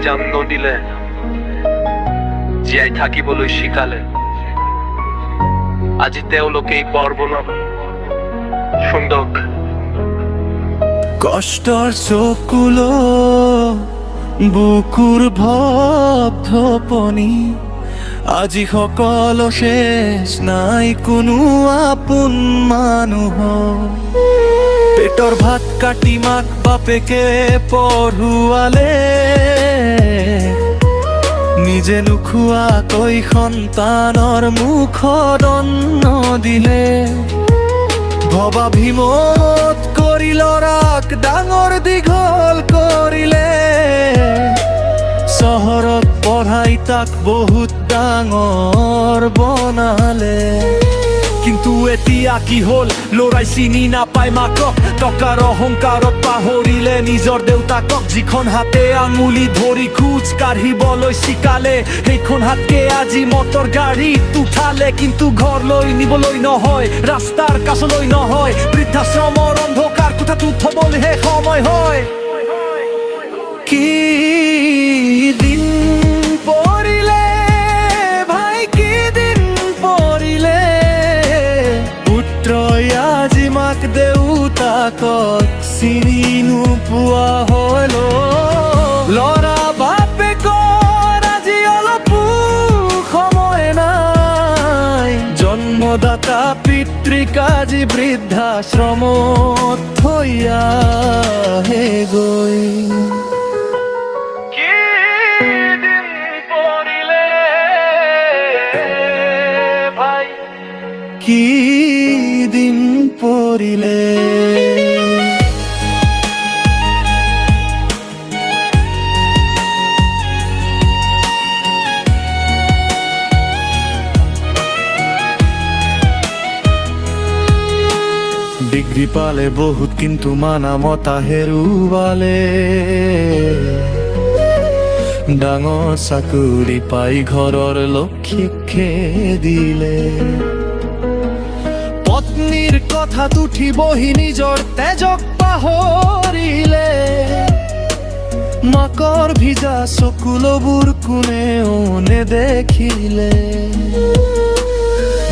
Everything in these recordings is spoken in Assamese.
জাম নদিলে জীয়াই থাকিবলৈ শিকালে আজি তেওঁলোকে এই পৰ্বনত সুন্দৰ কষ্টৰ চকুল বুকুৰ ভপনি আজি সকলো শেষ নাই কোনো আপোন মানুহ পেটৰ ভাত কাটি মাক বাপেকে পঢ়ুৱালে নিজে নোখোৱাকৈ সন্তানৰ মুখত অন্ন দিলে ভবা ভীমত কৰি ল'ৰাক ডাঙৰ দীঘল কৰিলে চহৰত পঢ়াই তাক বহুত ডাঙৰ বনালে কিন্তু এতিয়া কি হ'ল ল'ৰাই চিনি নাপায় মাকক টকাৰ অহংকাৰত পাহৰিলে নিজৰ দেউতাকক যিখন হাতে আঙুলি ধৰি খোজ কাঢ়িবলৈ শিকালে সেইখন হাতকে আজি মটৰ গাড়ীত উঠালে কিন্তু ঘৰলৈ নিবলৈ নহয় ৰাস্তাৰ কাষলৈ নহয় বৃদ্ধাশ্ৰমৰ অন্ধকাৰ কোঠাটোত থবলৈহে সময় হয় কি দিন পৰিলে ভাই কি দিন পৰিলে পুত্ৰই আজি মাক দেউতাকক চিনি নোপোৱা হ'ল ল'ৰা বাপেকৰ আজি অলপো সময় নাই জন্মদাতা পিতৃক আজি বৃদ্ধাশ্ৰমত থৈ আহে গৈ কি দিন পৰিলে ডিগ্ৰী পালে বহুত কিন্তু মানা মতা হেৰুৱালে ডাঙৰ চাকৰি পাই ঘৰৰ লক্ষীক খেদিলে পত্নীৰ কথাত উঠি বহি নিজৰ তেজক পাহৰিলে মাকৰ ভিজা চকুলবোৰ কোনেও নেদেখিলে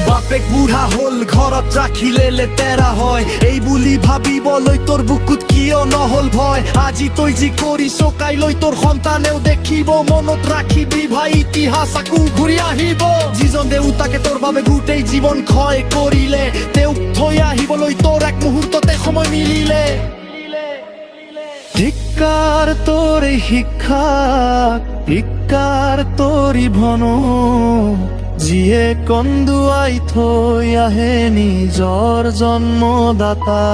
বাপেক বুঢ়া হ'ল ঘৰত ৰাখিলে লেতেৰা হয় এই বুলি ভাবিবলৈ তোৰ বুকুত কিয় নহ'ল ভয় আজি তই যি কৰিছ কাইলৈ তোৰ সন্তানেও দেখিব মনত ৰাখিবি ভাই ইতিহাস আকৌ ঘূৰি আহিব যিজন দেউতাকে তোৰ বাবে গোটেই জীৱন ক্ষয় কৰিলে তেওঁক থৈ আহিবলৈ তোৰ এক মুহূৰ্ততে সময় মিলিলে ধিক্কাৰ তোৰ এই শিক্ষাক ধিক্কাৰ তোৰ ভনক যিয়ে কন্দুৱাই থৈ আহে নিজৰ জন্মদাতা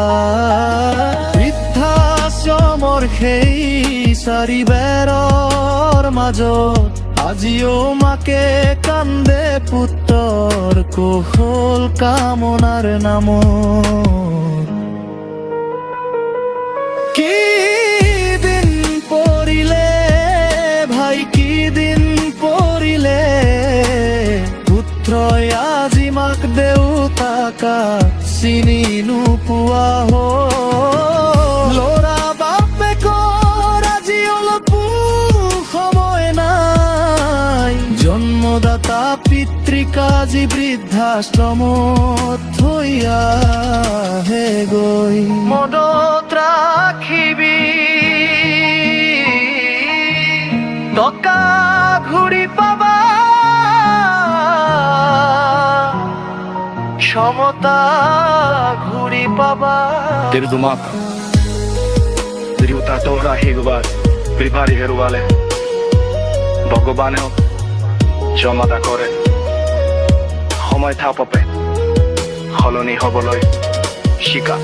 বৃদ্ধাশ্ৰমৰ সেই চাৰিবেৰৰ মাজত আজিও মাকে কান্দে পুত্ৰৰ কুশল কামনাৰ নামত কি দিন পৰিলে ভাই কি দিন পৰিলে পুত্ৰই আজি মাক দেউতাকক চিনি নোপোৱা হ'ল ল'ৰা বাপেকৰ আজি অলপো সময় নাই জন্মদাতা পিতৃক আজি বৃদ্ধাশ্ৰমত থৈ আহে গৈ মনত ৰাখিবি টকা ঘূৰি পাবা ক্ষমতা ঘূৰি পাবা Ter do mapa দেউতা তোৰা হেৰুৱাল বিভাৰী হেৰুৱালে ভগৱানেও ক্ষমতা কৰে সময় থাপে সলনি হ'বলৈ শিকা